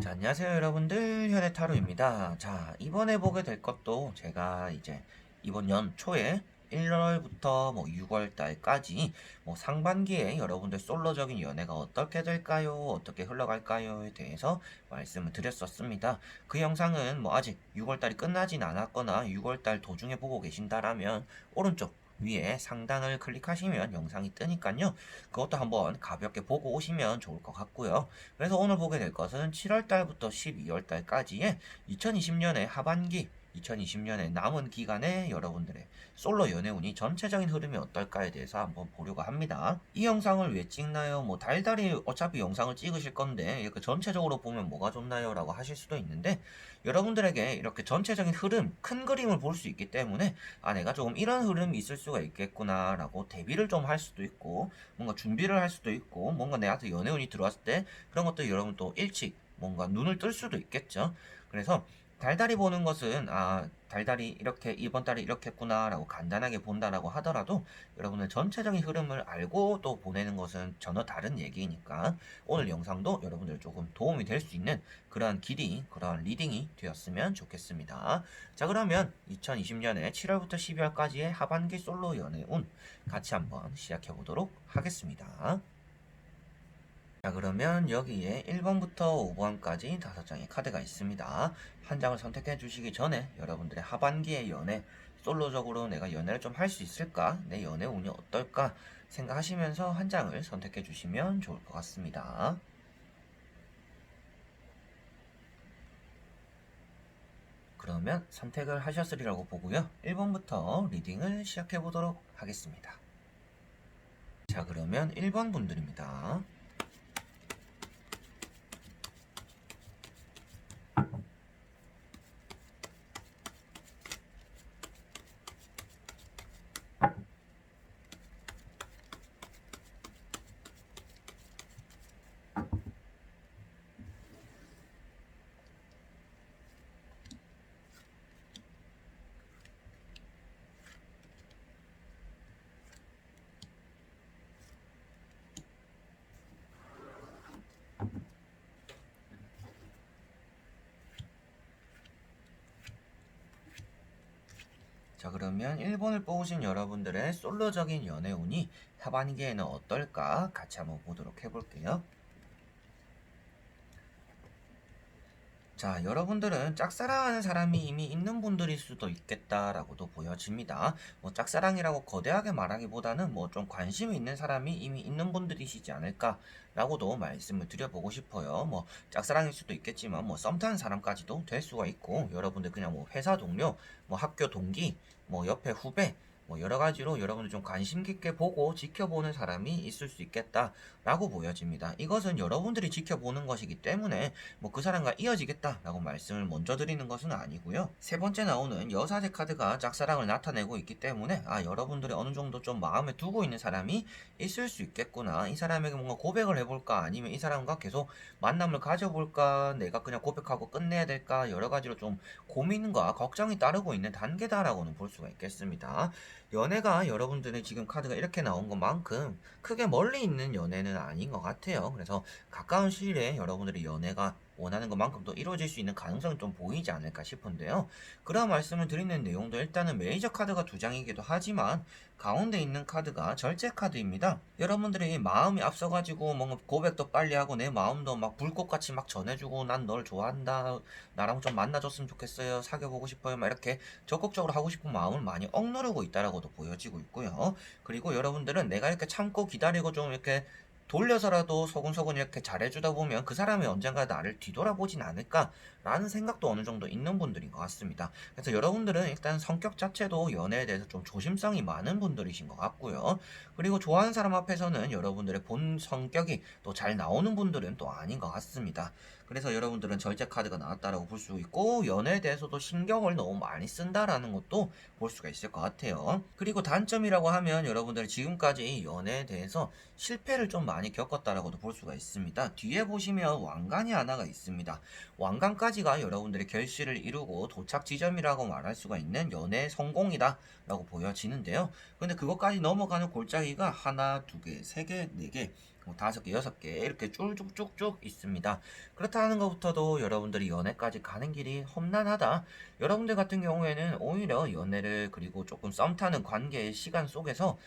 자, 안녕하세요 여러분들, 현해타로입니다. 자, 이번에 보게 될 것도 제가 이제 이번 연 초에 1월부터 뭐 6월 달까지 뭐 상반기에 여러분들 솔로적인 연애가 어떻게 될까요? 어떻게 흘러갈까요?에 대해서 말씀을 드렸었습니다. 그 영상은 뭐 아직 6월 달이 끝나진 않았거나 6월 달 도중에 보고 계신다라면 오른쪽 위에 상단을 클릭하시면 영상이 뜨니까요. 그것도 한번 가볍게 보고 오시면 좋을 것 같고요. 그래서 오늘 보게 될 것은 7월달부터 12월달까지의 2020년의 하반기 2020년의 남은 기간에 여러분들의 솔로 연애운이 전체적인 흐름이 어떨까에 대해서 한번 보려고 합니다. 이 영상을 왜 찍나요? 뭐 달달이 어차피 영상을 찍으실 건데 이렇게 전체적으로 보면 뭐가 좋나요? 라고 하실 수도 있는데 여러분들에게 이렇게 전체적인 흐름, 큰 그림을 볼 수 있기 때문에 아 내가 조금 이런 흐름이 있을 수가 있겠구나 라고 대비를 좀 할 수도 있고 뭔가 준비를 할 수도 있고 뭔가 내한테 연애운이 들어왔을 때 그런 것도 여러분 또 일찍 뭔가 눈을 뜰 수도 있겠죠. 그래서 달달이 보는 것은 아 달달이 이렇게 이번 달에 이렇게 했구나 라고 간단하게 본다라고 하더라도 여러분의 전체적인 흐름을 알고 또 보내는 것은 전혀 다른 얘기니까 오늘 영상도 여러분들 조금 도움이 될 수 있는 그러한 길이 그러한 리딩이 되었으면 좋겠습니다. 자, 그러면 2020년에 7월부터 12월까지의 하반기 솔로 연애운 같이 한번 시작해 보도록 하겠습니다. 자, 그러면 여기에 1번부터 5번까지 5장의 카드가 있습니다. 한 장을 선택해 주시기 전에 여러분들의 하반기의 연애, 솔로적으로 내가 연애를 좀 할 수 있을까? 내 연애 운이 어떨까? 생각하시면서 한 장을 선택해 주시면 좋을 것 같습니다. 그러면 선택을 하셨으리라고 보고요. 1번부터 리딩을 시작해 보도록 하겠습니다. 자, 그러면 1번 분들입니다. 자, 그러면 1번을 뽑으신 여러분들의 솔로적인 연애운이 하반기에는 어떨까 같이 한번 보도록 해볼게요. 자, 여러분들은 짝사랑하는 사람이 이미 있는 분들일 수도 있겠다라고도 보여집니다. 뭐 짝사랑이라고 거대하게 말하기보다는 뭐 좀 관심이 있는 사람이 이미 있는 분들이시지 않을까라고도 말씀을 드려보고 싶어요. 뭐 짝사랑일 수도 있겠지만 뭐 썸 타는 사람까지도 될 수가 있고 여러분들 그냥 뭐 회사 동료, 뭐 학교 동기, 뭐 옆에 후배 뭐 여러 가지로 여러분들 좀 관심 깊게 보고 지켜보는 사람이 있을 수 있겠다라고 보여집니다. 이것은 여러분들이 지켜보는 것이기 때문에 뭐 그 사람과 이어지겠다라고 말씀을 먼저 드리는 것은 아니고요. 세 번째 나오는 여사제 카드가 짝사랑을 나타내고 있기 때문에 아 여러분들이 어느 정도 좀 마음에 두고 있는 사람이 있을 수 있겠구나. 이 사람에게 뭔가 고백을 해볼까 아니면 이 사람과 계속 만남을 가져볼까 내가 그냥 고백하고 끝내야 될까 여러 가지로 좀 고민과 걱정이 따르고 있는 단계다라고는 볼 수가 있겠습니다. 연애가 여러분들의 지금 카드가 이렇게 나온 것만큼 크게 멀리 있는 연애는 아닌 것 같아요. 그래서 가까운 시일에 여러분들의 연애가 원하는 것만큼 또 이루어질 수 있는 가능성이 좀 보이지 않을까 싶은데요. 그런 말씀을 드리는 내용도 일단은 메이저 카드가 두 장이기도 하지만 가운데 있는 카드가 절제 카드입니다. 여러분들이 마음이 앞서가지고 뭔가 고백도 빨리 하고 내 마음도 막 불꽃같이 막 전해주고 난 널 좋아한다 나랑 좀 만나줬으면 좋겠어요 사귀어보고 싶어요 막 이렇게 적극적으로 하고 싶은 마음을 많이 억누르고 있다라고도 보여지고 있고요. 그리고 여러분들은 내가 이렇게 참고 기다리고 좀 이렇게 돌려서라도 소근소근 이렇게 잘해주다 보면 그 사람이 언젠가 나를 뒤돌아보진 않을까라는 생각도 어느 정도 있는 분들인 것 같습니다. 그래서 여러분들은 일단 성격 자체도 연애에 대해서 좀 조심성이 많은 분들이신 것 같고요. 그리고 좋아하는 사람 앞에서는 여러분들의 본 성격이 또 잘 나오는 분들은 또 아닌 것 같습니다. 그래서 여러분들은 절제 카드가 나왔다라고 볼 수 있고 연애에 대해서도 신경을 너무 많이 쓴다라는 것도 볼 수가 있을 것 같아요. 그리고 단점이라고 하면 여러분들이 지금까지 연애에 대해서 실패를 좀 많이 겪었다라고도 볼 수가 있습니다. 뒤에 보시면 왕관이 하나가 있습니다. 왕관까지가 여러분들의 결실을 이루고 도착 지점이라고 말할 수가 있는 연애 성공이다 라고 보여지는데요. 근데 그것까지 넘어가는 골짜기가 하나, 두 개, 세 개, 네 개 뭐 5개, 6개 이렇게 쭉쭉쭉쭉 있습니다. 그렇다는 것부터도 여러분들이 연애까지 가는 길이 험난하다. 여러분들 같은 경우에는 오히려 연애를 그리고 조금 썸 타는 관계의 시간 속에서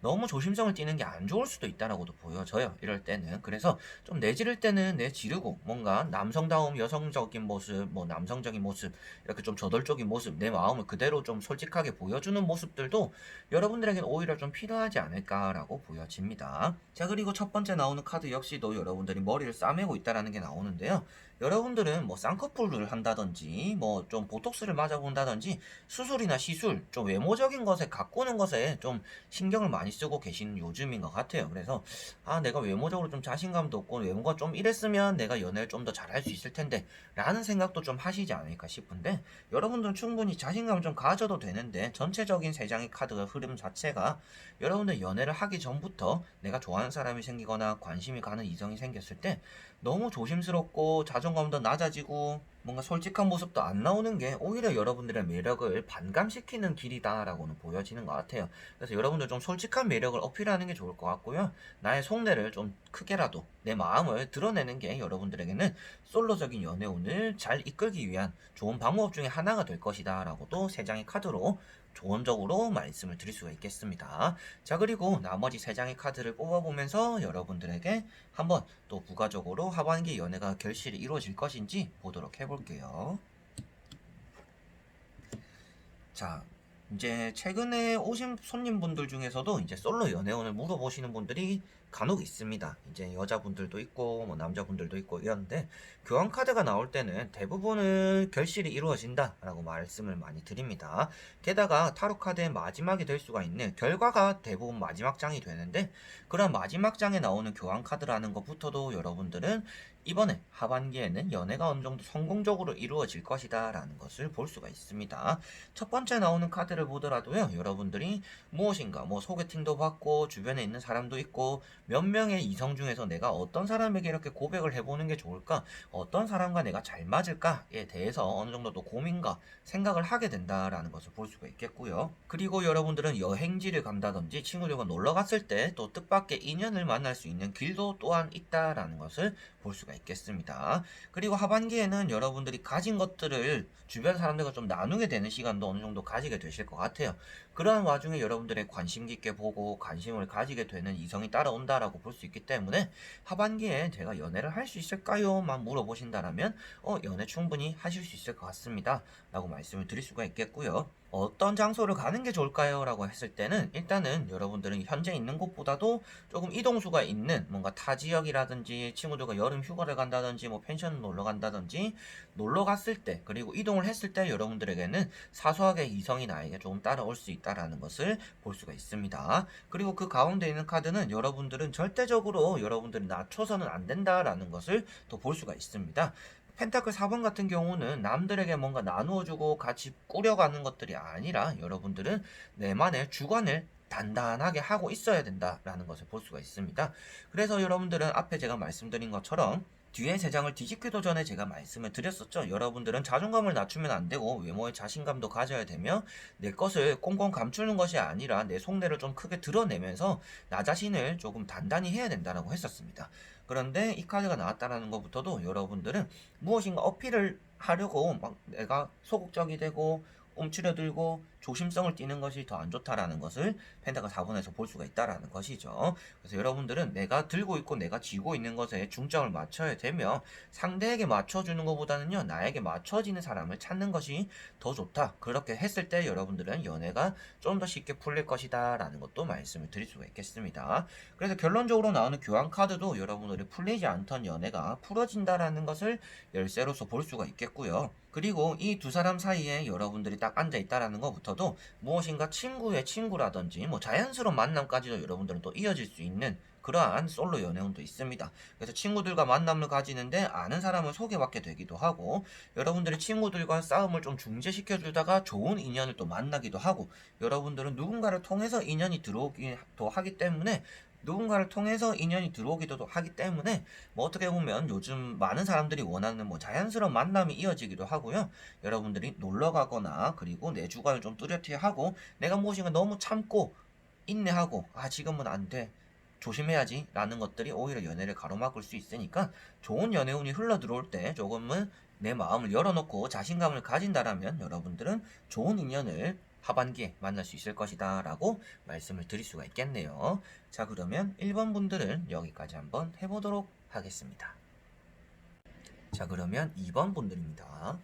너무 조심성을 띠는 게 안 좋을 수도 있다라고도 보여져요. 이럴 때는. 그래서 좀 내지를 때는 내지르고 뭔가 남성다움 여성적인 모습, 뭐 남성적인 모습, 이렇게 좀 저돌적인 모습, 내 마음을 그대로 좀 솔직하게 보여주는 모습들도 여러분들에게는 오히려 좀 필요하지 않을까라고 보여집니다. 자, 그리고 첫 번째 나오는 카드 역시도 여러분들이 머리를 싸매고 있다라는 게 나오는데요. 여러분들은 뭐 쌍꺼풀을 한다든지 뭐 좀 보톡스를 맞아본다든지 수술이나 시술, 좀 외모적인 것에 가꾸는 것에 좀 신경을 많이 쓰고 계신 요즘인 것 같아요. 그래서 내가 외모적으로 좀 자신감도 없고 외모가 좀 이랬으면 내가 연애를 좀 더 잘할 수 있을 텐데 라는 생각도 좀 하시지 않을까 싶은데, 여러분들은 충분히 자신감을 좀 가져도 되는데 전체적인 세 장의 카드의 흐름 자체가 여러분들 연애를 하기 전부터 내가 좋아하는 사람이 생기거나 관심이 가는 이성이 생겼을 때 너무 조심스럽고 자존감도 낮아지고 뭔가 솔직한 모습도 안 나오는 게 오히려 여러분들의 매력을 반감시키는 길이다라고는 보여지는 것 같아요. 그래서 여러분들 좀 솔직한 매력을 어필하는 게 좋을 것 같고요. 나의 속내를 좀 크게라도 내 마음을 드러내는 게 여러분들에게는 솔로적인 연애운을 잘 이끌기 위한 좋은 방법 중에 하나가 될 것이다 라고도 세 장의 카드로 조언적으로 말씀을 드릴 수가 있겠습니다. 자, 그리고 나머지 세 장의 카드를 뽑아보면서 여러분들에게 한번 또 부가적으로 하반기 연애가 결실이 이루어질 것인지 보도록 해볼게요. 자, 이제 최근에 오신 손님분들 중에서도 이제 솔로 연애운을 물어보시는 분들이 간혹 있습니다. 이제 여자분들도 있고 뭐 남자분들도 있고 이런데, 교환 카드가 나올 때는 대부분은 결실이 이루어진다라고 말씀을 많이 드립니다. 게다가 타로 카드의 마지막이 될 수가 있는 결과가 대부분 마지막 장이 되는데, 그런 마지막 장에 나오는 교환 카드라는 것부터도 여러분들은 이번에 하반기에는 연애가 어느 정도 성공적으로 이루어질 것이다 라는 것을 볼 수가 있습니다. 첫 번째 나오는 카드를 보더라도요, 여러분들이 무엇인가 뭐 소개팅도 받고 주변에 있는 사람도 있고 몇 명의 이성 중에서 내가 어떤 사람에게 이렇게 고백을 해보는 게 좋을까, 어떤 사람과 내가 잘 맞을까에 대해서 어느 정도 또 고민과 생각을 하게 된다라는 것을 볼 수가 있겠고요. 그리고 여러분들은 여행지를 간다든지 친구들과 놀러 갔을 때 또 뜻밖의 인연을 만날 수 있는 길도 또한 있다라는 것을 볼 수가 있겠습니다. 그리고 하반기에는 여러분들이 가진 것들을 주변 사람들과 좀 나누게 되는 시간도 어느 정도 가지게 되실 것 같아요. 그러한 와중에 여러분들의 관심 깊게 보고 관심을 가지게 되는 이성이 따라온다라고 볼 수 있기 때문에, 하반기에 제가 연애를 할 수 있을까요? 만 물어보신다라면 연애 충분히 하실 수 있을 것 같습니다 라고 말씀을 드릴 수가 있겠고요. 어떤 장소를 가는 게 좋을까요? 라고 했을 때는 일단은 여러분들은 현재 있는 곳보다도 조금 이동수가 있는 뭔가 타 지역이라든지 친구들과 여름 휴가를 간다든지 뭐 펜션을 놀러 간다든지, 놀러 갔을 때 그리고 이동을 했을 때 여러분들에게는 사소하게 이성이 나에게 조금 따라올 수 있다라는 것을 볼 수가 있습니다. 그리고 그 가운데 있는 카드는 여러분들은 절대적으로 여러분들이 낮춰서는 안 된다라는 것을 또 볼 수가 있습니다. 펜타클 4번 같은 경우는 남들에게 뭔가 나누어주고 같이 꾸려가는 것들이 아니라 여러분들은 내만의 주관을 단단하게 하고 있어야 된다라는 것을 볼 수가 있습니다. 그래서 여러분들은 앞에 제가 말씀드린 것처럼 뒤에 세 장을 뒤집기도 전에 제가 말씀을 드렸었죠. 여러분들은 자존감을 낮추면 안 되고 외모에 자신감도 가져야 되며, 내 것을 꽁꽁 감추는 것이 아니라 내 속내를 좀 크게 드러내면서 나 자신을 조금 단단히 해야 된다고 했었습니다. 그런데 이 카드가 나왔다는 것부터도 여러분들은 무엇인가 어필을 하려고 막 내가 소극적이 되고 움츠려들고 조심성을 띠는 것이 더 안 좋다라는 것을 펜타클 4번에서 볼 수가 있다라는 것이죠. 그래서 여러분들은 내가 들고 있고 내가 쥐고 있는 것에 중점을 맞춰야 되며, 상대에게 맞춰주는 것보다는요 나에게 맞춰지는 사람을 찾는 것이 더 좋다. 그렇게 했을 때 여러분들은 연애가 좀 더 쉽게 풀릴 것이다 라는 것도 말씀을 드릴 수가 있겠습니다. 그래서 결론적으로 나오는 교환 카드도 여러분들이 풀리지 않던 연애가 풀어진다라는 것을 열쇠로서 볼 수가 있겠고요. 그리고 이 두 사람 사이에 여러분들이 딱 앉아 있다라는 것부터도 무엇인가 친구의 친구라든지 뭐 자연스러운 만남까지도 여러분들은 또 이어질 수 있는 그러한 솔로 연애운도 있습니다. 그래서 친구들과 만남을 가지는데 아는 사람을 소개받게 되기도 하고, 여러분들이 친구들과 싸움을 좀 중재시켜 주다가 좋은 인연을 또 만나기도 하고, 여러분들은 누군가를 통해서 인연이 들어오기도 하기 때문에 뭐 어떻게 보면 요즘 많은 사람들이 원하는 뭐 자연스러운 만남이 이어지기도 하고요. 여러분들이 놀러 가거나 그리고 내 주관을 좀 뚜렷히 하고 내가 무엇인가 너무 참고 인내하고 지금은 안 돼, 조심해야지 라는 것들이 오히려 연애를 가로막을 수 있으니까 좋은 연애운이 흘러 들어올 때 조금은 내 마음을 열어놓고 자신감을 가진다라면 여러분들은 좋은 인연을 하반기에 만날 수 있을 것이다 라고 말씀을 드릴 수가 있겠네요. 자, 그러면 1번 분들은 여기까지 한번 해보도록 하겠습니다. 자, 그러면 2번 분들입니다.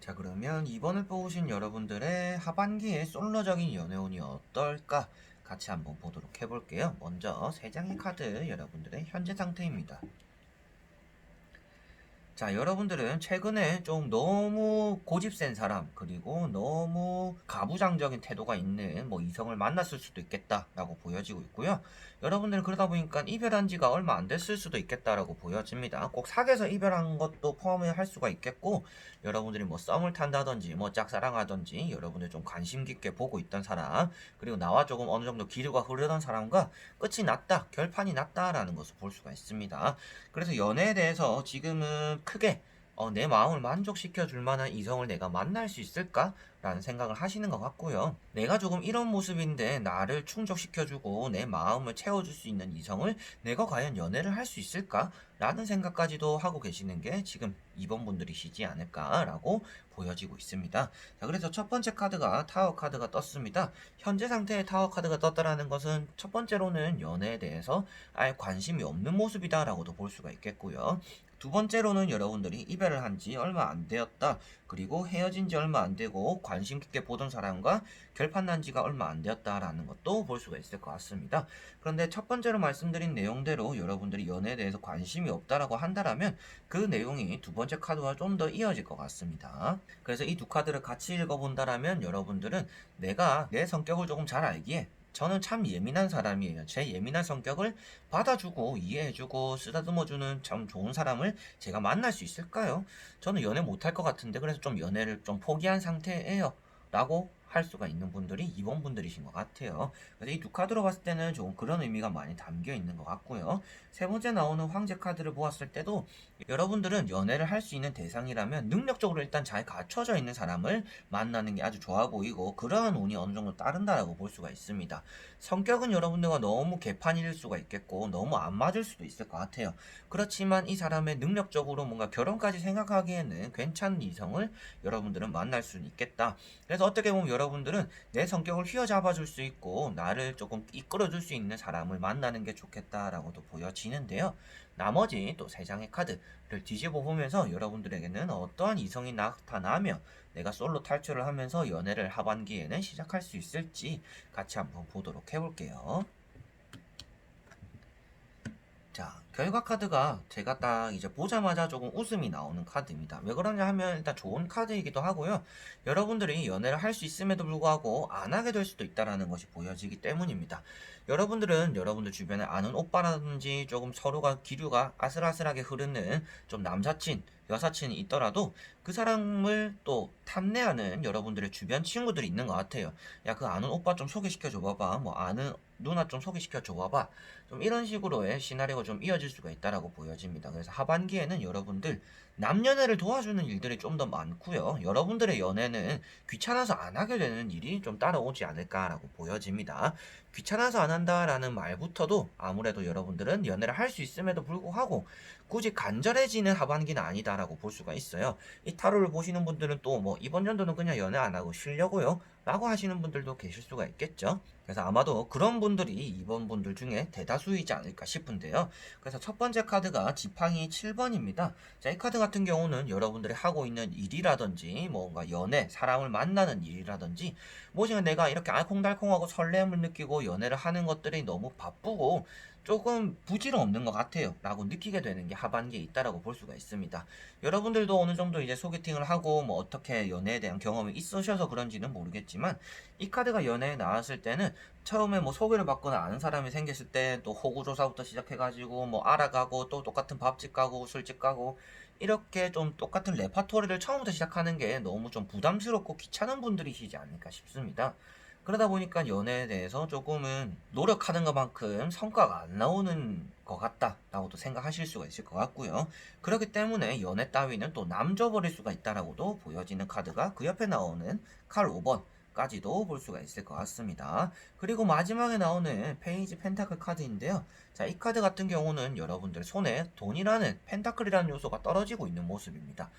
자, 그러면 2번을 뽑으신 여러분들의 하반기의 솔로적인 연애운이 어떨까 같이 한번 보도록 해볼게요. 먼저 3장의 카드 여러분들의 현재 상태입니다. 자, 여러분들은 최근에 좀 너무 고집센 사람, 그리고 너무 가부장적인 태도가 있는 이성을 만났을 수도 있겠다라고 보여지고 있고요. 여러분들은 그러다 보니까 이별한 지가 얼마 안 됐을 수도 있겠다라고 보여집니다. 꼭 사귀어서 이별한 것도 포함할 수가 있겠고, 여러분들이 썸을 탄다든지 짝사랑하든지 여러분들 좀 관심 깊게 보고 있던 사람, 그리고 나와 조금 어느 정도 기류가 흐르던 사람과 끝이 났다, 결판이 났다라는 것을 볼 수가 있습니다. 그래서 연애에 대해서 지금은 크게 내 마음을 만족시켜 줄 만한 이성을 내가 만날 수 있을까? 라는 생각을 하시는 것 같고요. 내가 조금 이런 모습인데 나를 충족시켜주고 내 마음을 채워줄 수 있는 이성을 내가 과연 연애를 할 수 있을까? 라는 생각까지도 하고 계시는 게 지금 2번 분들이시지 않을까라고 보여지고 있습니다. 자, 그래서 첫 번째 카드가 타워 카드가 떴습니다. 현재 상태의 타워 카드가 떴다라는 것은 첫 번째로는 연애에 대해서 아예 관심이 없는 모습이다라고도 볼 수가 있겠고요. 두 번째로는 여러분들이 이별을 한 지 얼마 안 되었다. 그리고 헤어진 지 얼마 안 되고 관심 깊게 보던 사람과 결판 난 지가 얼마 안 되었다라는 것도 볼 수가 있을 것 같습니다. 그런데 첫 번째로 말씀드린 내용대로 여러분들이 연애에 대해서 관심이 없다라고 한다라면 그 내용이 두 번째 카드와 좀 더 이어질 것 같습니다. 그래서 이 두 카드를 같이 읽어본다라면 여러분들은 내가 내 성격을 조금 잘 알기에 저는 참 예민한 사람이에요. 제 예민한 성격을 받아주고 이해해주고 쓰다듬어주는 참 좋은 사람을 제가 만날 수 있을까요? 저는 연애 못할 것 같은데 그래서 좀 연애를 좀 포기한 상태예요. 라고 할 수가 있는 분들이 2번 분들이신 것 같아요. 그래서 이 두 카드로 봤을 때는 조금 그런 의미가 많이 담겨 있는 것 같고요. 세 번째 나오는 황제 카드를 보았을 때도 여러분들은 연애를 할 수 있는 대상이라면 능력적으로 일단 잘 갖춰져 있는 사람을 만나는 게 아주 좋아 보이고 그러한 운이 어느 정도 따른다라고 볼 수가 있습니다. 성격은 여러분들과 너무 개판일 수가 있겠고 너무 안 맞을 수도 있을 것 같아요. 그렇지만 이 사람의 능력적으로 뭔가 결혼까지 생각하기에는 괜찮은 이성을 여러분들은 만날 수는 있겠다. 그래서 어떻게 보면 여러분들은 내 성격을 휘어잡아 줄 수 있고 나를 조금 이끌어 줄 수 있는 사람을 만나는 게 좋겠다라고도 보여지는데요. 나머지 또 3장의 카드를 뒤집어 보면서 여러분들에게는 어떠한 이성이 나타나며 내가 솔로 탈출을 하면서 연애를 하반기에는 시작할 수 있을지 같이 한번 보도록 해볼게요. 자, 결과 카드가 제가 딱 이제 보자마자 조금 웃음이 나오는 카드입니다. 왜 그러냐 하면 일단 좋은 카드이기도 하고요. 여러분들이 연애를 할 수 있음에도 불구하고 안 하게 될 수도 있다는 것이 보여지기 때문입니다. 여러분들은 여러분들 주변에 아는 오빠라든지 조금 서로가 기류가 아슬아슬하게 흐르는 좀 남사친, 여사친이 있더라도 그 사람을 또 탐내하는 여러분들의 주변 친구들이 있는 것 같아요. 야, 그 아는 오빠 좀 소개시켜 줘봐봐. 아는 누나 좀 소개시켜 줘봐봐. 좀 이런 식으로의 시나리오가 좀 이어질 수가 있다라고 보여집니다. 그래서 하반기에는 여러분들 남연애를 도와주는 일들이 좀 더 많고요. 여러분들의 연애는 귀찮아서 안 하게 되는 일이 좀 따라오지 않을까라고 보여집니다. 귀찮아서 안 한다라는 말부터도 아무래도 여러분들은 연애를 할 수 있음에도 불구하고 굳이 간절해지는 하반기는 아니다라고 볼 수가 있어요. 이 타로를 보시는 분들은 또 이번 연도는 그냥 연애 안 하고 쉬려고요 라고 하시는 분들도 계실 수가 있겠죠. 그래서 아마도 그런 분들이 이번 분들 중에 대다수이지 않을까 싶은데요. 그래서 첫 번째 카드가 지팡이 7번입니다. 자, 이 카드 같은 경우는 여러분들이 하고 있는 일이라든지 뭔가 연애, 사람을 만나는 일이라든지 지금 내가 이렇게 알콩달콩하고 설렘을 느끼고 연애를 하는 것들이 너무 바쁘고 조금 부질없는 것 같아요 라고 느끼게 되는 게 하반기에 있다라고 볼 수가 있습니다. 여러분들도 어느 정도 이제 소개팅을 하고 뭐 어떻게 연애에 대한 경험이 있으셔서 그런지는 모르겠지만, 이 카드가 연애에 나왔을 때는 처음에 뭐 소개를 받거나 아는 사람이 생겼을 때 또 호구조사부터 시작해가지고 뭐 알아가고 또 똑같은 밥집 가고 술집 가고 이렇게 좀 똑같은 레파토리를 처음부터 시작하는 게 너무 좀 부담스럽고 귀찮은 분들이시지 않을까 싶습니다. 그러다 보니까 연애에 대해서 조금은 노력하는 것만큼 성과가 안 나오는 것 같다라고도 생각하실 수가 있을 것 같고요. 그렇기 때문에 연애 따위는 또 남져버릴 수가 있다라고도 보여지는 카드가 그 옆에 나오는 칼 5번 까지도 볼 수가 있을 것 같습니다. 그리고 마지막에 나오는 페이지 펜타클 카드인데요. 자, 이 카드 같은 경우는 여러분들 손에 돈이라는 펜타클이라는 요소가 떨어지고 있는 모습입니다.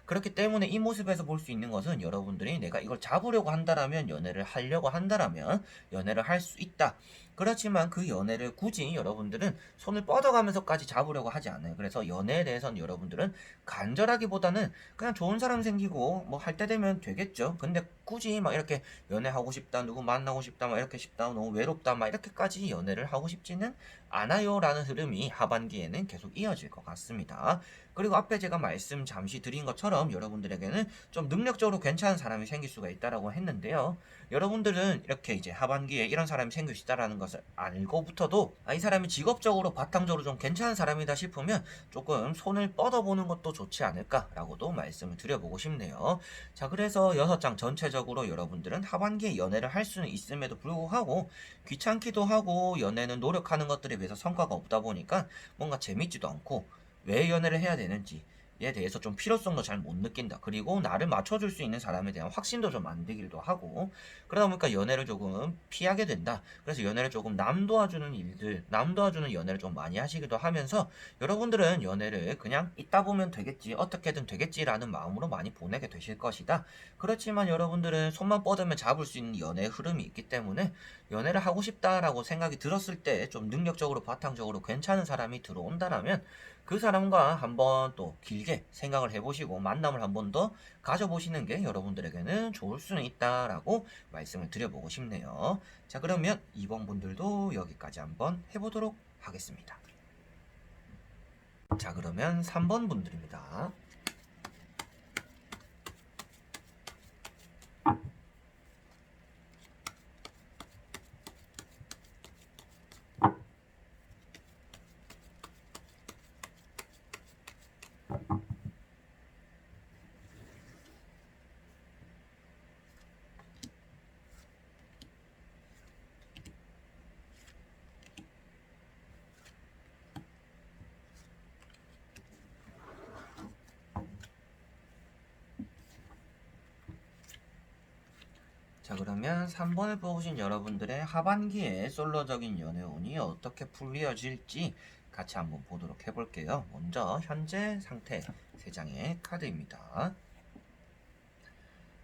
그렇기 때문에 이 모습에서 볼 수 있는 것은 여러분들이 내가 이걸 잡으려고 한다라면, 연애를 하려고 한다라면 연애를 할 수 있다. 그렇지만 그 연애를 굳이 여러분들은 손을 뻗어가면서까지 잡으려고 하지 않아요. 그래서 연애에 대해서는 여러분들은 간절하기보다는 그냥 좋은 사람 생기고 뭐 할 때 되면 되겠죠. 근데 굳이 막 이렇게 연애하고 싶다, 누구 만나고 싶다, 막 이렇게 싶다, 너무 외롭다, 막 이렇게까지 연애를 하고 싶지는 않아요 라는 흐름이 하반기에는 계속 이어질 것 같습니다. 그리고 앞에 제가 말씀 잠시 드린 것처럼 여러분들에게는 좀 능력적으로 괜찮은 사람이 생길 수가 있다라고 했는데요. 여러분들은 이렇게 이제 하반기에 이런 사람이 생길 수 있다라는 것을 알고부터도 이 사람이 직업적으로 바탕적으로 좀 괜찮은 사람이다 싶으면 조금 손을 뻗어보는 것도 좋지 않을까라고도 말씀을 드려보고 싶네요. 자, 그래서 6장 전체적으로 여러분들은 하반기에 연애를 할 수는 있음에도 불구하고 귀찮기도 하고 연애는 노력하는 것들에 비해서 성과가 없다 보니까 뭔가 재밌지도 않고 왜 연애를 해야 되는지에 대해서 좀 필요성도 잘 못 느낀다. 그리고 나를 맞춰줄 수 있는 사람에 대한 확신도 좀 안 들기도 하고, 그러다 보니까 연애를 조금 피하게 된다. 그래서 연애를 조금 남 도와주는 일들, 남 도와주는 연애를 좀 많이 하시기도 하면서 여러분들은 연애를 그냥 있다 보면 되겠지, 어떻게든 되겠지라는 마음으로 많이 보내게 되실 것이다. 그렇지만 여러분들은 손만 뻗으면 잡을 수 있는 연애의 흐름이 있기 때문에 연애를 하고 싶다라고 생각이 들었을 때 좀 능력적으로 바탕적으로 괜찮은 사람이 들어온다라면 그 사람과 한번 또 길게 생각을 해보시고 만남을 한 번 더 가져보시는 게 여러분들에게는 좋을 수는 있다라고 말씀을 드려보고 싶네요. 자, 그러면 2번 분들도 여기까지 한번 해보도록 하겠습니다. 자, 그러면 3번 분들입니다. 자, 그러면 3번을 뽑으신 여러분들의 하반기에 솔로적인 연애운이 어떻게 풀려질지 같이 한번 보도록 해볼게요. 먼저 현재 상태 3장의 카드입니다.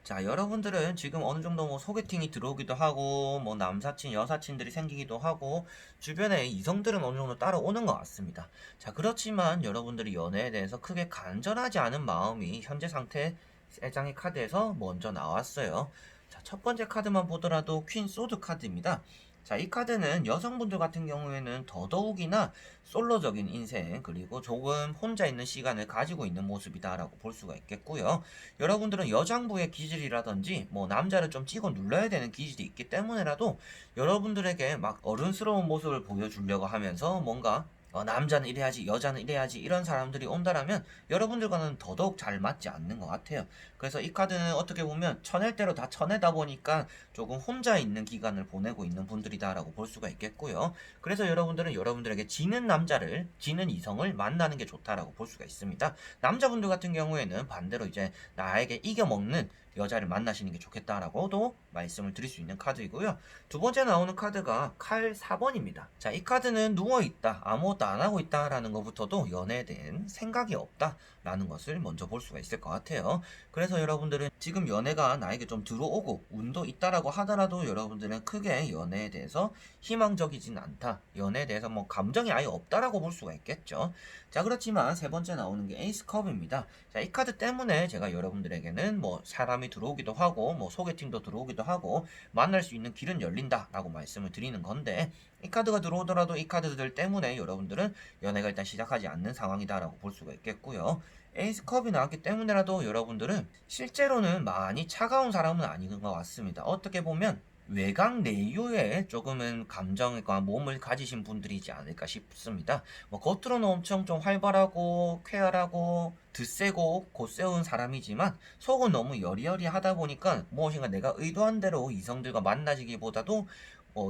자, 여러분들은 지금 어느 정도 뭐 소개팅이 들어오기도 하고 뭐 남사친 여사친들이 생기기도 하고 주변에 이성들은 어느 정도 따라오는 것 같습니다. 자, 그렇지만 여러분들이 연애에 대해서 크게 간절하지 않은 마음이 현재 상태 3장의 카드에서 먼저 나왔어요. 자, 첫 번째 카드만 보더라도 퀸 소드 카드입니다. 자, 이 카드는 여성분들 같은 경우에는 더더욱이나 솔로적인 인생, 그리고 조금 혼자 있는 시간을 가지고 있는 모습이다라고 볼 수가 있겠고요. 여러분들은 여장부의 기질이라든지 뭐 남자를 좀 찍어 눌러야 되는 기질이 있기 때문에라도 여러분들에게 막 어른스러운 모습을 보여주려고 하면서 뭔가 남자는 이래야지, 여자는 이래야지, 이런 사람들이 온다라면 여러분들과는 더더욱 잘 맞지 않는 것 같아요. 그래서 이 카드는 어떻게 보면 쳐낼 대로 다 쳐내다 보니까 조금 혼자 있는 기간을 보내고 있는 분들이다라고 볼 수가 있겠고요. 그래서 여러분들은 여러분들에게 지는 남자를, 지는 이성을 만나는 게 좋다라고 볼 수가 있습니다. 남자분들 같은 경우에는 반대로 이제 나에게 이겨먹는 여자를 만나시는 게 좋겠다라고도 말씀을 드릴 수 있는 카드이고요. 두 번째 나오는 카드가 칼 4번입니다. 자, 이 카드는 누워있다, 아무것도 안 하고 있다라는 것부터도 연애에 대한 생각이 없다라는 것을 먼저 볼 수가 있을 것 같아요. 그래서 여러분들은 지금 연애가 나에게 좀 들어오고 운도 있다라고 하더라도 여러분들은 크게 연애에 대해서 희망적이진 않다, 연애에 대해서 뭐 감정이 아예 없다라고 볼 수가 있겠죠. 자, 그렇지만 세 번째 나오는 게 에이스 컵입니다. 자, 이 카드 때문에 제가 여러분들에게는 뭐 사람이 사람이 들어오기도 하고 뭐 소개팅도 들어오기도 하고 만날 수 있는 길은 열린다라고 말씀을 드리는 건데, 이 카드가 들어오더라도 이 카드들 때문에 여러분들은 연애가 일단 시작하지 않는 상황이다라고 볼 수가 있겠고요. 에이스컵이 나왔기 때문에라도 여러분들은 실제로는 많이 차가운 사람은 아닌 것 같습니다. 어떻게 보면 외곽 내유에 조금은 감정과 몸을 가지신 분들이지 않을까 싶습니다. 뭐 겉으로는 엄청 좀 활발하고 쾌활하고 드세고 곧세운 사람이지만 속은 너무 여리여리하다 보니까 무엇인가 내가 의도한 대로 이성들과 만나지기보다도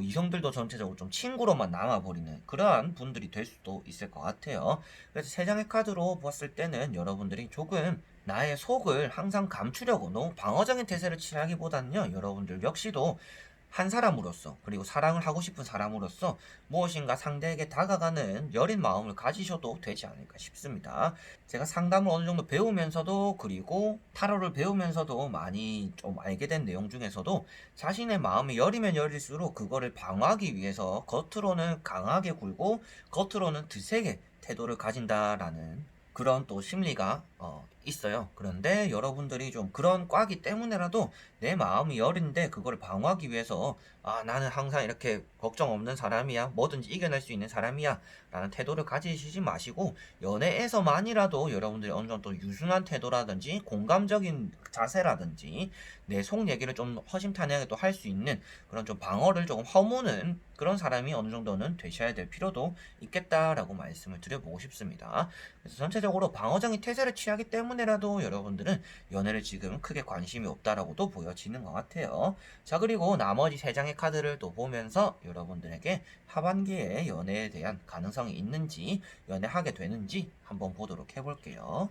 이성들도 전체적으로 좀 친구로만 남아버리는 그러한 분들이 될 수도 있을 것 같아요. 그래서 세 장의 카드로 보았을 때는 여러분들이 조금 나의 속을 항상 감추려고 너무 방어적인 태세를 취하기보다는요, 여러분들 역시도 한 사람으로서, 그리고 사랑을 하고 싶은 사람으로서 무엇인가 상대에게 다가가는 여린 마음을 가지셔도 되지 않을까 싶습니다. 제가 상담을 어느 정도 배우면서도, 그리고 타로를 배우면서도 많이 좀 알게 된 내용 중에서도 자신의 마음이 여리면 여릴수록 그거를 방어하기 위해서 겉으로는 강하게 굴고 겉으로는 드세게 태도를 가진다라는 그런 또 심리가 있어요. 그런데 여러분들이 좀 그런 과기 때문에라도 내 마음이 여린데 그걸 방어하기 위해서 나는 항상 이렇게 걱정 없는 사람이야, 뭐든지 이겨낼 수 있는 사람이야 라는 태도를 가지시지 마시고, 연애에서만이라도 여러분들이 어느 정도 유순한 태도라든지 공감적인 자세라든지 내 속 얘기를 좀 허심탄회하게 또 할 수 있는 그런 좀 방어를 조금 허무는 그런 사람이 어느 정도는 되셔야 될 필요도 있겠다라고 말씀을 드려보고 싶습니다. 그래서 전체적으로 방어적인 태세를 취하기 때문에라도 여러분들은 연애를 지금 크게 관심이 없다라고도 보여지는 것 같아요. 자, 그리고 나머지 세 장의 카드를 또 보면서 여러분들에게 하반기에 연애에 대한 가능성이 있는지, 연애하게 되는지 한번 보도록 해볼게요.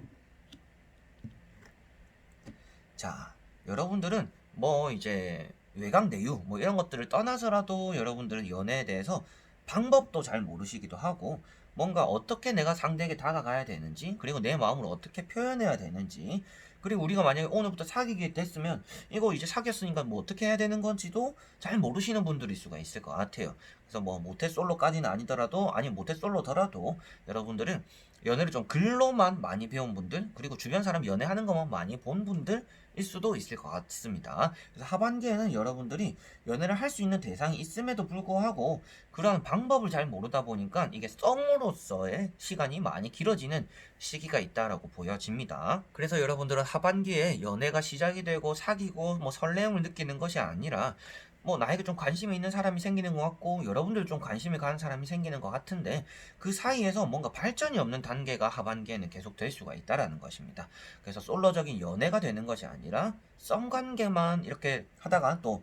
자, 여러분들은 뭐 이제 외곽 내유 뭐 이런 것들을 떠나서라도 여러분들은 연애에 대해서 방법도 잘 모르시기도 하고, 뭔가 어떻게 내가 상대에게 다가가야 되는지, 그리고 내 마음을 어떻게 표현해야 되는지, 그리고 우리가 만약에 오늘부터 사귀게 됐으면 이거 이제 사귀었으니까 뭐 어떻게 해야 되는 건지도 잘 모르시는 분들일 수가 있을 것 같아요. 그래서 뭐 모태솔로까지는 아니더라도, 아니 모태솔로더라도 여러분들은 연애를 좀 글로만 많이 배운 분들, 그리고 주변 사람 연애하는 것만 많이 본 분들 일 수도 있을 것 같습니다. 그래서 하반기에는 여러분들이 연애를 할 수 있는 대상이 있음에도 불구하고 그런 방법을 잘 모르다 보니까 이게 썸으로서의 시간이 많이 길어지는 시기가 있다라고 보여집니다. 그래서 여러분들은 하반기에 연애가 시작이 되고 사귀고 뭐 설레임을 느끼는 것이 아니라 뭐 나에게 좀 관심이 있는 사람이 생기는 것 같고 여러분들 좀 관심이 가는 사람이 생기는 것 같은데, 그 사이에서 뭔가 발전이 없는 단계가 하반기에는 계속 될 수가 있다라는 것입니다. 그래서 솔로적인 연애가 되는 것이 아니라 썸 관계만 이렇게 하다가 또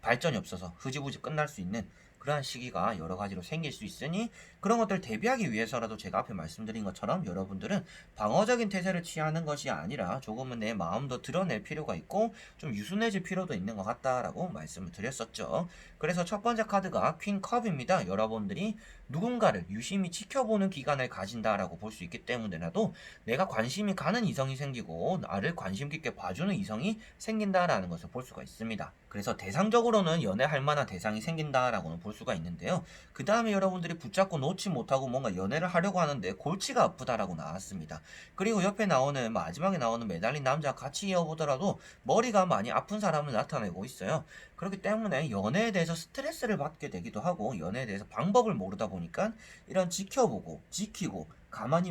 발전이 없어서 흐지부지 끝날 수 있는 그러한 시기가 여러 가지로 생길 수 있으니, 그런 것들 대비하기 위해서라도 제가 앞에 말씀드린 것처럼 여러분들은 방어적인 태세를 취하는 것이 아니라 조금은 내 마음도 드러낼 필요가 있고 좀 유순해질 필요도 있는 것 같다라고 말씀을 드렸었죠. 그래서 첫 번째 카드가 퀸컵입니다. 여러분들이 누군가를 유심히 지켜보는 기간을 가진다라고 볼 수 있기 때문에라도 내가 관심이 가는 이성이 생기고 나를 관심 깊게 봐주는 이성이 생긴다라는 것을 볼 수가 있습니다. 그래서 대상적으로는 연애할 만한 대상이 생긴다라고는 볼 수가 있는데요. 그 다음에 여러분들이 붙잡고 놓지 못하고 뭔가 연애를 하려고 하는데 골치가 아프다라고 나왔습니다. 그리고 옆에 나오는 마지막에 나오는 매달린 남자와 같이 이어보더라도 머리가 많이 아픈 사람을 나타내고 있어요. 그렇기 때문에 연애에 대해서 스트레스를 받게 되기도 하고, 연애에 대해서 방법을 모르다 보니까 이런 지켜보고 지키고 가만히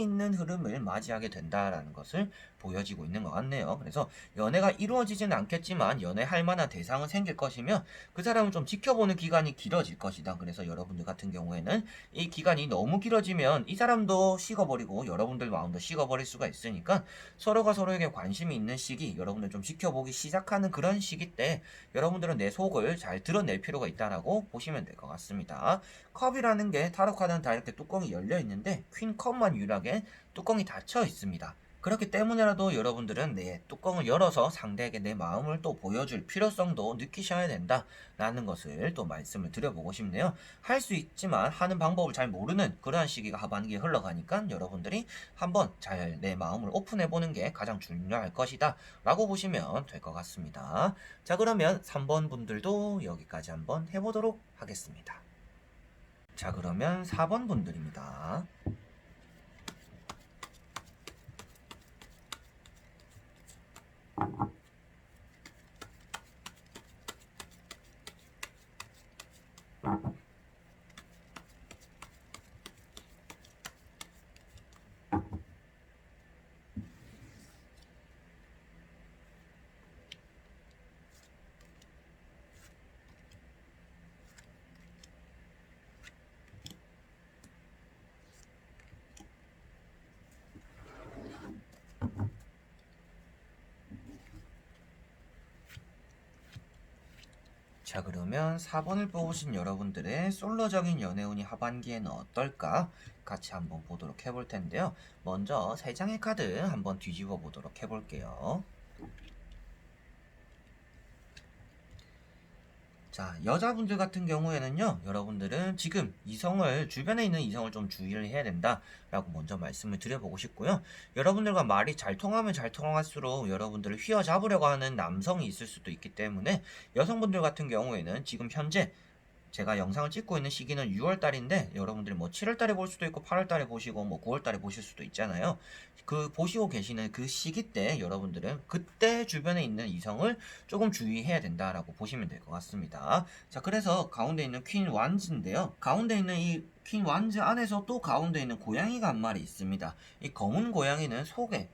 있는 흐름을 맞이하게 된다라는 것을 보여지고 있는 것 같네요. 그래서 연애가 이루어지지는 않겠지만 연애할 만한 대상은 생길 것이며 그 사람은 좀 지켜보는 기간이 길어질 것이다. 그래서 여러분들 같은 경우에는 이 기간이 너무 길어지면 이 사람도 식어버리고 여러분들 마음도 식어버릴 수가 있으니까 서로가 서로에게 관심이 있는 시기, 여러분들 좀 지켜보기 시작하는 그런 시기 때 여러분들은 내 속을 잘 드러낼 필요가 있다라고 보시면 될 것 같습니다. 컵이라는 게 타로 카드는 다 이렇게 뚜껑이 열려 있는데 퀸 컵만 유일하게 뚜껑이 닫혀 있습니다. 그렇기 때문에라도 여러분들은 내 뚜껑을 열어서 상대에게 내 마음을 또 보여줄 필요성도 느끼셔야 된다라는 것을 또 말씀을 드려보고 싶네요. 할 수 있지만 하는 방법을 잘 모르는 그러한 시기가 하반기에 흘러가니까 여러분들이 한번 잘 내 마음을 오픈해보는 게 가장 중요할 것이다 라고 보시면 될 것 같습니다. 자, 그러면 3번 분들도 여기까지 한번 해보도록 하겠습니다. 자, 그러면 4번 분들입니다. 자, 그러면 4번을 뽑으신 여러분들의 솔로적인 연애운이 하반기에는 어떨까? 같이 한번 보도록 해볼 텐데요. 먼저 3장의 카드 한번 뒤집어 보도록 해볼게요. 자, 여자분들 같은 경우에는요, 여러분들은 지금 주변에 있는 이성을 좀 주의를 해야 된다라고 먼저 말씀을 드려보고 싶고요. 여러분들과 말이 잘 통하면 잘 통할수록 여러분들을 휘어잡으려고 하는 남성이 있을 수도 있기 때문에 여성분들 같은 경우에는 지금 현재 제가 영상을 찍고 있는 시기는 6월달인데 여러분들이 뭐 7월달에 볼 수도 있고 8월달에 보시고 뭐 9월달에 보실 수도 있잖아요. 그 보시고 계시는 그 시기 때 여러분들은 그때 주변에 있는 이성을 조금 주의해야 된다라고 보시면 될 것 같습니다. 자, 그래서 가운데 있는 퀸 완즈인데요. 가운데 있는 이 퀸 완즈 안에서 또 가운데 있는 고양이가 한 마리 있습니다. 이 검은 고양이는 속에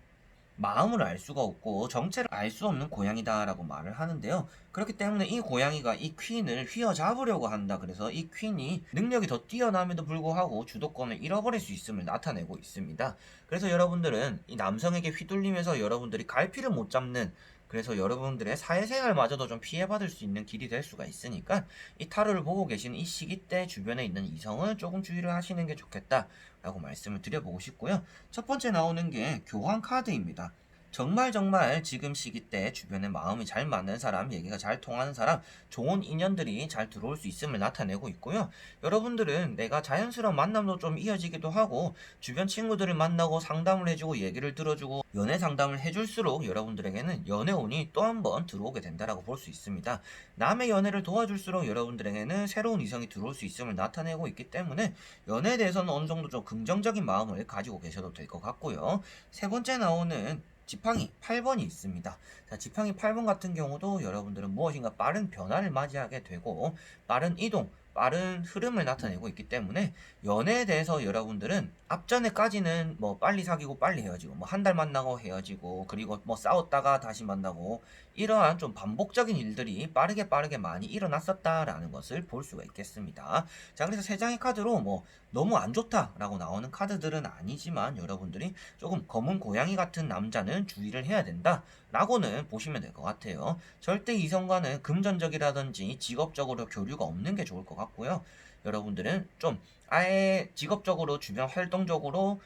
마음을 알 수가 없고 정체를 알 수 없는 고양이다라고 말을 하는데요. 그렇기 때문에 이 고양이가 이 퀸을 휘어잡으려고 한다. 그래서 이 퀸이 능력이 더 뛰어남에도 불구하고 주도권을 잃어버릴 수 있음을 나타내고 있습니다. 그래서 여러분들은 이 남성에게 휘둘리면서 여러분들이 갈피를 못 잡는, 그래서 여러분들의 사회생활마저도 좀 피해받을 수 있는 길이 될 수가 있으니까 이 타로를 보고 계신 이 시기 때 주변에 있는 이성을 조금 주의를 하시는 게 좋겠다 라고 말씀을 드려보고 싶고요. 첫 번째 나오는 게 교환 카드입니다. 정말 지금 시기 때 주변에 마음이 잘 맞는 사람, 얘기가 잘 통하는 사람, 좋은 인연들이 잘 들어올 수 있음을 나타내고 있고요. 여러분들은 내가 자연스러운 만남도 좀 이어지기도 하고 주변 친구들을 만나고 상담을 해주고 얘기를 들어주고 연애 상담을 해줄수록 여러분들에게는 연애운이 또 한 번 들어오게 된다라고 볼 수 있습니다. 남의 연애를 도와줄수록 여러분들에게는 새로운 이성이 들어올 수 있음을 나타내고 있기 때문에 연애에 대해서는 어느 정도 좀 긍정적인 마음을 가지고 계셔도 될 것 같고요. 세 번째 나오는 지팡이 8번이 있습니다. 자, 지팡이 8번 같은 경우도 여러분들은 무엇인가 빠른 변화를 맞이하게 되고 빠른 이동, 빠른 흐름을 나타내고 있기 때문에 연애에 대해서 여러분들은 앞전에까지는 뭐 빨리 사귀고 빨리 헤어지고 뭐 한 달 만나고 헤어지고 그리고 뭐 싸웠다가 다시 만나고 이러한 좀 반복적인 일들이 빠르게 많이 일어났었다라는 것을 볼 수가 있겠습니다. 자, 그래서 세 장의 카드로 뭐 너무 안 좋다라고 나오는 카드들은 아니지만 여러분들이 조금 검은 고양이 같은 남자는 주의를 해야 된다 라고는 보시면 될 것 같아요. 절대 이성과는 금전적이라든지 직업적으로 교류가 없는 게 좋을 것 같고요. 여러분들은 좀 아예 직업적으로 주변 활동적으로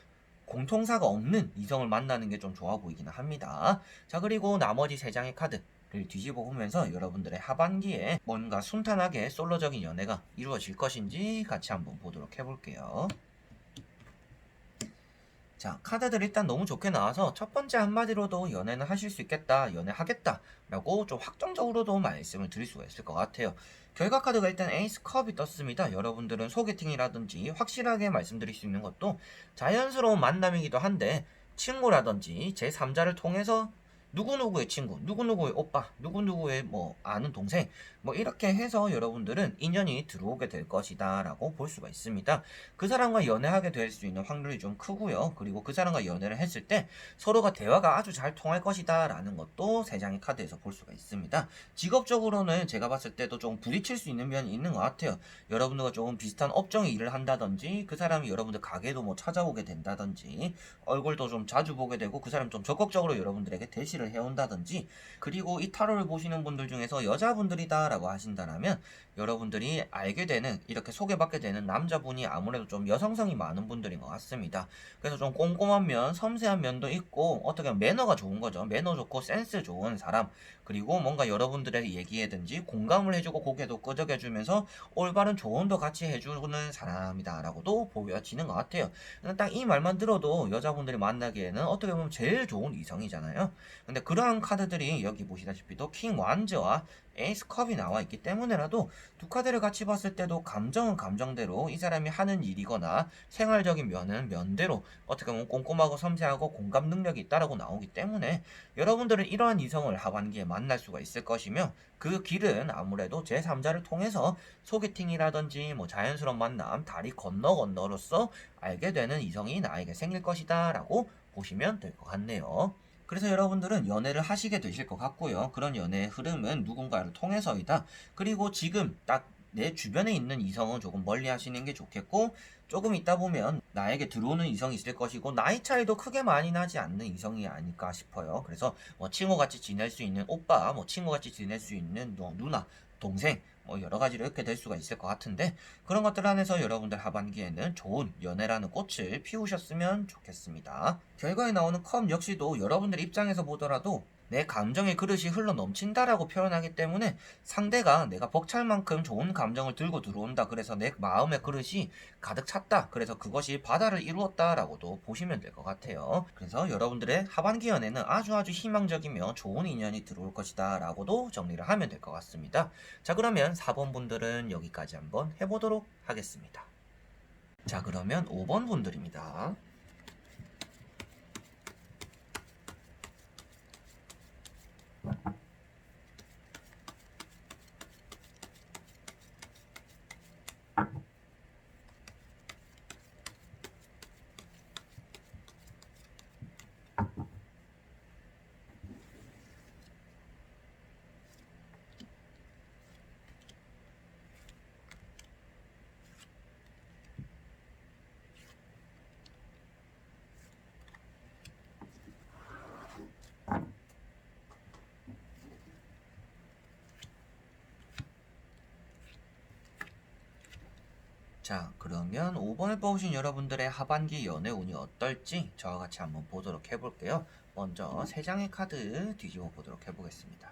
공통사가 없는 이성을 만나는 게 좀 좋아 보이기는 합니다. 자, 그리고 나머지 세 장의 카드를 뒤집어 보면서 여러분들의 하반기에 뭔가 순탄하게 솔로적인 연애가 이루어질 것인지 같이 한번 보도록 해볼게요. 자, 카드들 일단 너무 좋게 나와서 첫 번째 한마디로도 연애는 하실 수 있겠다, 연애하겠다 라고 좀 확정적으로도 말씀을 드릴 수가 있을 것 같아요. 결과 카드가 일단 에이스 컵이 떴습니다. 여러분들은 소개팅이라든지 확실하게 말씀드릴 수 있는 것도 자연스러운 만남이기도 한데 친구라든지 제3자를 통해서 누구누구의 친구, 누구누구의 오빠, 누구누구의 뭐 아는 동생 뭐 이렇게 해서 여러분들은 인연이 들어오게 될 것이다 라고 볼 수가 있습니다. 그 사람과 연애하게 될 수 있는 확률이 좀 크고요. 그리고 그 사람과 연애를 했을 때 서로가 대화가 아주 잘 통할 것이다 라는 것도 세 장의 카드에서 볼 수가 있습니다. 직업적으로는 제가 봤을 때도 좀 부딪힐 수 있는 면이 있는 것 같아요. 여러분들과 조금 비슷한 업종에 일을 한다든지 그 사람이 여러분들 가게도 뭐 찾아오게 된다든지 얼굴도 좀 자주 보게 되고 그 사람이 좀 적극적으로 여러분들에게 대시를 해온다든지, 그리고 이 타로를 보시는 분들 중에서 여자분들이다 라고 하신다면 여러분들이 알게 되는, 이렇게 소개받게 되는 남자분이 아무래도 좀 여성성이 많은 분들인 것 같습니다. 그래서 좀 꼼꼼한 면, 섬세한 면도 있고 어떻게 보면 매너가 좋은 거죠. 매너 좋고 센스 좋은 사람, 그리고 뭔가 여러분들의 얘기에든지 공감을 해주고 고개도 끄덕여주면서 올바른 조언도 같이 해주는 사람이다 라고도 보여지는 것 같아요. 딱 이 말만 들어도 여자분들이 만나기에는 어떻게 보면 제일 좋은 이성이잖아요. 근데 그러한 카드들이 여기 보시다시피 또 킹 완즈와 에이스 컵이 나와 있기 때문에라도 두 카드를 같이 봤을 때도 감정은 감정대로, 이 사람이 하는 일이거나 생활적인 면은 면대로 어떻게 보면 꼼꼼하고 섬세하고 공감 능력이 있다라고 나오기 때문에 여러분들은 이러한 이성을 하반기에 만날 수가 있을 것이며, 그 길은 아무래도 제3자를 통해서 소개팅이라든지 뭐 자연스러운 만남, 다리 건너로서 알게 되는 이성이 나에게 생길 것이다 라고 보시면 될 것 같네요. 그래서 여러분들은 연애를 하시게 되실 것 같고요. 그런 연애의 흐름은 누군가를 통해서이다. 그리고 지금 딱 내 주변에 있는 이성은 조금 멀리 하시는 게 좋겠고, 조금 있다 보면 나에게 들어오는 이성이 있을 것이고 나이 차이도 크게 많이 나지 않는 이성이 아닐까 싶어요. 그래서 뭐 친구같이 지낼 수 있는 오빠, 뭐 친구같이 지낼 수 있는 누나, 동생, 뭐 여러 가지로 이렇게 될 수가 있을 것 같은데 그런 것들 안에서 여러분들 하반기에는 좋은 연애라는 꽃을 피우셨으면 좋겠습니다. 결과에 나오는 컵 역시도 여러분들 입장에서 보더라도 내 감정의 그릇이 흘러 넘친다라고 표현하기 때문에 상대가 내가 벅찰 만큼 좋은 감정을 들고 들어온다. 그래서 내 마음의 그릇이 가득 찼다. 그래서 그것이 바다를 이루었다라고도 보시면 될 것 같아요. 그래서 여러분들의 하반기 연애는 아주 희망적이며 좋은 인연이 들어올 것이다 라고도 정리를 하면 될 것 같습니다. 자, 그러면 4번 분들은 여기까지 한번 해보도록 하겠습니다. 자, 그러면 5번 분들입니다. 자, 그러면 5번을 뽑으신 여러분들의 하반기 연애 운이 어떨지 저와 같이 한번 보도록 해볼게요. 먼저 3장의 카드 뒤집어 보도록 해보겠습니다.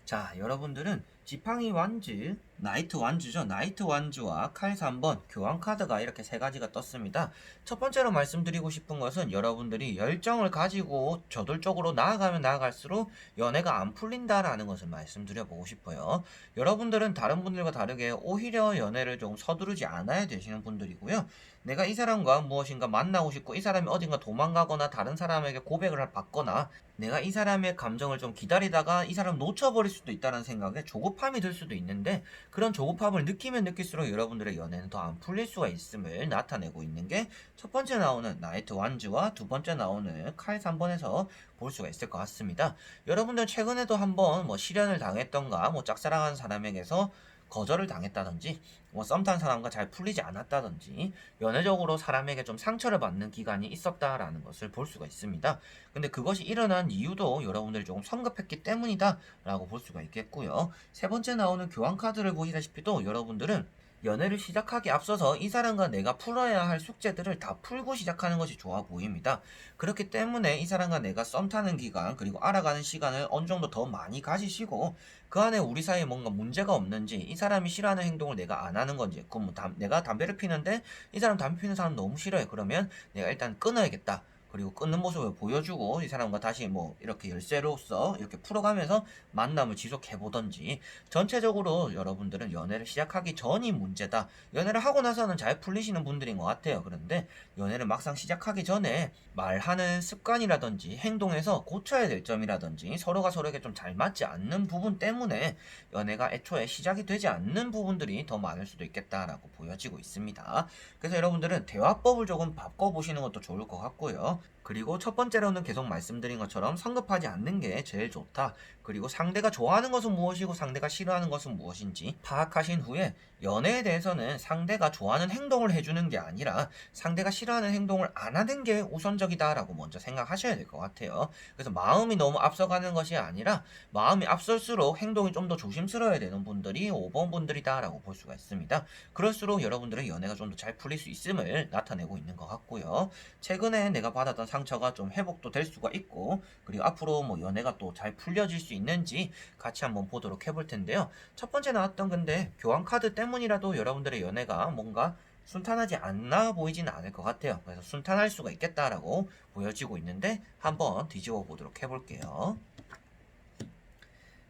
자, 여러분들은 지팡이 완즈, 나이트 완즈죠. 나이트 완즈와 칼 3번 교환 카드가 이렇게 3가지가 떴습니다. 첫 번째로 말씀드리고 싶은 것은 여러분들이 열정을 가지고 저돌적으로 나아가면 나아갈수록 연애가 안 풀린다라는 것을 말씀드려보고 싶어요. 여러분들은 다른 분들과 다르게 오히려 연애를 좀 서두르지 않아야 되시는 분들이고요. 내가 이 사람과 무엇인가 만나고 싶고 이 사람이 어딘가 도망가거나 다른 사람에게 고백을 받거나 내가 이 사람의 감정을 좀 기다리다가 이 사람 놓쳐버릴 수도 있다는 생각에 조급함이 들 수도 있는데 그런 조급함을 느끼면 느낄수록 여러분들의 연애는 더 안 풀릴 수가 있음을 나타내고 있는 게 첫 번째 나오는 나이트 완즈와 두 번째 나오는 칼 3번에서 볼 수가 있을 것 같습니다. 여러분들 최근에도 한번 뭐 실연을 당했던가 뭐 짝사랑하는 사람에게서 거절을 당했다든지 뭐 썸 탄 사람과 잘 풀리지 않았다든지 연애적으로 사람에게 좀 상처를 받는 기간이 있었다라는 것을 볼 수가 있습니다. 근데 그것이 일어난 이유도 여러분들이 조금 성급했기 때문이다 라고 볼 수가 있겠고요. 세 번째 나오는 교환 카드를 보시다시피도 여러분들은 연애를 시작하기 앞서서 이 사람과 내가 풀어야 할 숙제들을 다 풀고 시작하는 것이 좋아 보입니다. 그렇기 때문에 이 사람과 내가 썸 타는 기간 그리고 알아가는 시간을 어느 정도 더 많이 가지시고 그 안에 우리 사이에 뭔가 문제가 없는지 이 사람이 싫어하는 행동을 내가 안 하는 건지 그럼 뭐 내가 담배를 피는데 이 사람 담배 피는 사람 너무 싫어해. 그러면 내가 일단 끊어야겠다. 그리고 끊는 모습을 보여주고 이 사람과 다시 뭐 이렇게 열쇠로서 이렇게 풀어가면서 만남을 지속해보던지 전체적으로 여러분들은 연애를 시작하기 전이 문제다. 연애를 하고 나서는 잘 풀리시는 분들인 것 같아요. 그런데 연애를 막상 시작하기 전에 말하는 습관이라든지 행동에서 고쳐야 될 점이라든지 서로가 서로에게 좀 잘 맞지 않는 부분 때문에 연애가 애초에 시작이 되지 않는 부분들이 더 많을 수도 있겠다라고 보여지고 있습니다. 그래서 여러분들은 대화법을 조금 바꿔보시는 것도 좋을 것 같고요. 그리고 첫 번째로는 계속 말씀드린 것처럼 성급하지 않는 게 제일 좋다. 그리고 상대가 좋아하는 것은 무엇이고 상대가 싫어하는 것은 무엇인지 파악하신 후에 연애에 대해서는 상대가 좋아하는 행동을 해주는 게 아니라 상대가 싫어하는 행동을 안 하는 게 우선적이다라고 먼저 생각하셔야 될 것 같아요. 그래서 마음이 너무 앞서가는 것이 아니라 마음이 앞설수록 행동이 좀 더 조심스러워야 되는 분들이 5번 분들이다라고 볼 수가 있습니다. 그럴수록 여러분들의 연애가 좀 더 잘 풀릴 수 있음을 나타내고 있는 것 같고요. 최근에 내가 받았던 상처가 좀 회복도 될 수가 있고 그리고 앞으로 뭐 연애가 또 잘 풀려질 수 있는지 같이 한번 보도록 해볼 텐데요. 첫 번째 나왔던 건데 교환 카드 때문이라도 여러분들의 연애가 뭔가 순탄하지 않아 보이지는 않을 것 같아요. 그래서 순탄할 수가 있겠다라고 보여지고 있는데 한번 뒤집어 보도록 해볼게요.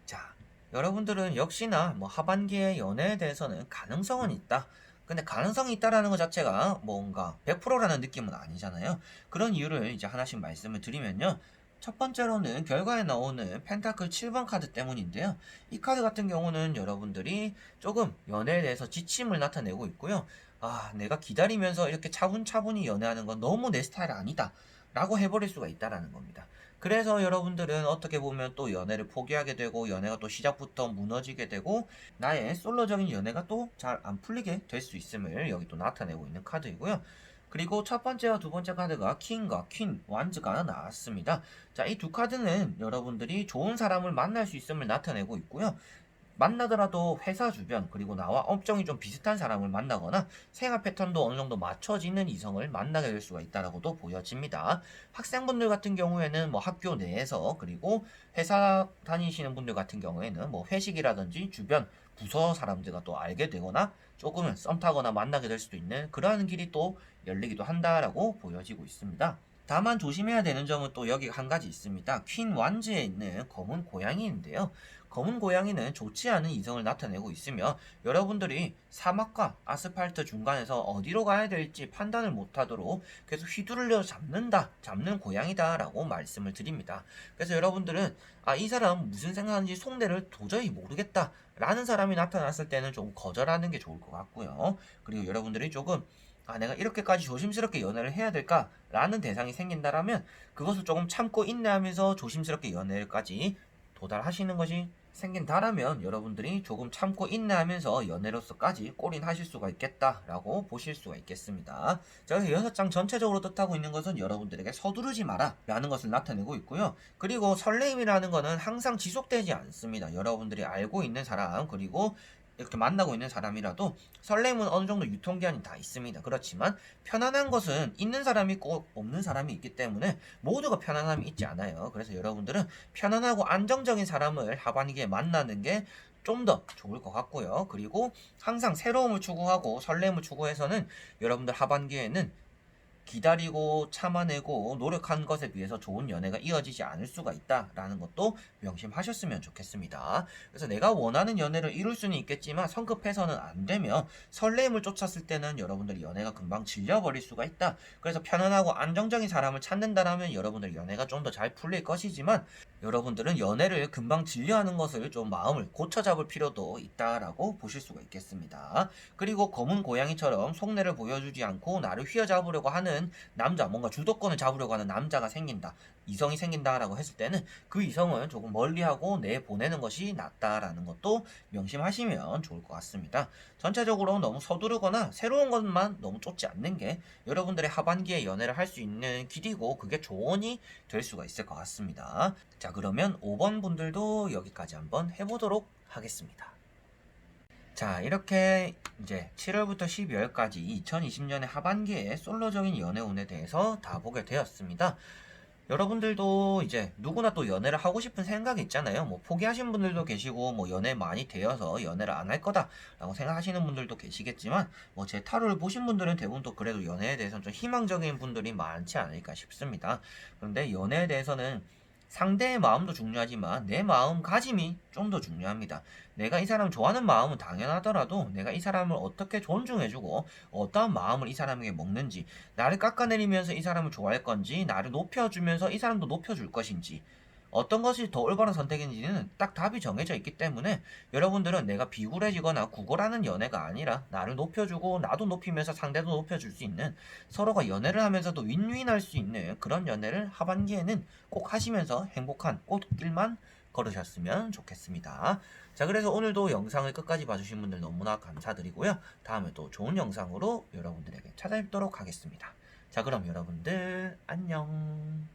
자, 여러분들은 역시나 뭐 하반기의 연애에 대해서는 가능성은 있다. 근데 가능성이 있다라는 것 자체가 뭔가 100%라는 느낌은 아니잖아요. 그런 이유를 이제 하나씩 말씀을 드리면요. 첫 번째로는 결과에 나오는 펜타클 7번 카드 때문인데요. 이 카드 같은 경우는 여러분들이 조금 연애에 대해서 지침을 나타내고 있고요. 아, 내가 기다리면서 이렇게 차분차분히 연애하는 건 너무 내 스타일 아니다. 라고 해버릴 수가 있다라는 겁니다. 그래서 여러분들은 어떻게 보면 또 연애를 포기하게 되고 연애가 또 시작부터 무너지게 되고 나의 솔로적인 연애가 또 잘 안 풀리게 될 수 있음을 여기 또 나타내고 있는 카드이고요. 그리고 첫 번째와 두 번째 카드가 킹과 퀸, 완즈가 나왔습니다. 자, 이 두 카드는 여러분들이 좋은 사람을 만날 수 있음을 나타내고 있고요. 만나더라도 회사 주변 그리고 나와 업종이 좀 비슷한 사람을 만나거나 생활 패턴도 어느 정도 맞춰지는 이성을 만나게 될 수가 있다라고도 보여집니다. 학생분들 같은 경우에는 뭐 학교 내에서 그리고 회사 다니시는 분들 같은 경우에는 뭐 회식이라든지 주변 부서 사람들과 또 알게 되거나 조금은 썸 타거나 만나게 될 수도 있는 그러한 길이 또 열리기도 한다라고 보여지고 있습니다. 다만 조심해야 되는 점은 또 여기 한 가지 있습니다. 퀸 완즈에 있는 검은 고양이인데요. 검은 고양이는 좋지 않은 이성을 나타내고 있으며 여러분들이 사막과 아스팔트 중간에서 어디로 가야 될지 판단을 못하도록 계속 휘두르려 잡는 고양이다 라고 말씀을 드립니다. 그래서 여러분들은 이 사람 무슨 생각하는지 속내를 도저히 모르겠다 라는 사람이 나타났을 때는 좀 거절하는 게 좋을 것 같고요. 그리고 여러분들이 조금 내가 이렇게까지 조심스럽게 연애를 해야 될까? 라는 대상이 생긴다라면 그것을 조금 참고 인내하면서 조심스럽게 연애까지 도달하시는 것이 생긴다라면 여러분들이 조금 참고 인내하면서 연애로서까지 골인하실 수가 있겠다라고 보실 수가 있겠습니다. 자, 그래서 6장 전체적으로 뜻하고 있는 것은 여러분들에게 서두르지 마라 라는 것을 나타내고 있고요. 그리고 설레임이라는 것은 항상 지속되지 않습니다. 여러분들이 알고 있는 사람 그리고 이렇게 만나고 있는 사람이라도 설렘은 어느 정도 유통기한이 다 있습니다. 그렇지만 편안한 것은 있는 사람이 꼭 없는 사람이 있기 때문에 모두가 편안함이 있지 않아요. 그래서 여러분들은 편안하고 안정적인 사람을 하반기에 만나는 게 좀 더 좋을 것 같고요. 그리고 항상 새로움을 추구하고 설렘을 추구해서는 여러분들 하반기에는 기다리고 참아내고 노력한 것에 비해서 좋은 연애가 이어지지 않을 수가 있다라는 것도 명심하셨으면 좋겠습니다. 그래서 내가 원하는 연애를 이룰 수는 있겠지만 성급해서는 안 되며 설렘을 쫓았을 때는 여러분들이 연애가 금방 질려버릴 수가 있다. 그래서 편안하고 안정적인 사람을 찾는다라면 여러분들 연애가 좀 더 잘 풀릴 것이지만 여러분들은 연애를 금방 질려하는 것을 좀 마음을 고쳐잡을 필요도 있다라고 보실 수가 있겠습니다. 그리고 검은 고양이처럼 속내를 보여주지 않고 나를 휘어잡으려고 하는 남자, 뭔가 주도권을 잡으려고 하는 남자가 생긴다. 이성이 생긴다라고 했을 때는 그 이성을 조금 멀리하고 내보내는 것이 낫다라는 것도 명심하시면 좋을 것 같습니다. 전체적으로 너무 서두르거나 새로운 것만 너무 쫓지 않는 게 여러분들의 하반기에 연애를 할 수 있는 길이고 그게 조언이 될 수가 있을 것 같습니다. 자, 그러면 5번 분들도 여기까지 한번 해보도록 하겠습니다. 자, 이렇게 이제 7월부터 12월까지 2020년의 하반기에 솔로적인 연애운에 대해서 다 보게 되었습니다. 여러분들도 이제 누구나 또 연애를 하고 싶은 생각이 있잖아요. 뭐 포기하신 분들도 계시고 뭐 연애 많이 되어서 연애를 안 할 거다라고 생각하시는 분들도 계시겠지만 뭐 제 타로를 보신 분들은 대부분 또 그래도 연애에 대해서는 좀 희망적인 분들이 많지 않을까 싶습니다. 그런데 연애에 대해서는 상대의 마음도 중요하지만 내 마음가짐이 좀 더 중요합니다. 내가 이 사람을 좋아하는 마음은 당연하더라도 내가 이 사람을 어떻게 존중해주고 어떠한 마음을 이 사람에게 먹는지, 나를 깎아내리면서 이 사람을 좋아할 건지, 나를 높여주면서 이 사람도 높여줄 것인지, 어떤 것이 더 올바른 선택인지는 딱 답이 정해져 있기 때문에 여러분들은 내가 비굴해지거나 구걸하는 연애가 아니라 나를 높여주고 나도 높이면서 상대도 높여줄 수 있는, 서로가 연애를 하면서도 윈윈할 수 있는 그런 연애를 하반기에는 꼭 하시면서 행복한 꽃길만 걸으셨으면 좋겠습니다. 자, 그래서 오늘도 영상을 끝까지 봐주신 분들 너무나 감사드리고요. 다음에 또 좋은 영상으로 여러분들에게 찾아뵙도록 하겠습니다. 자, 그럼 여러분들 안녕.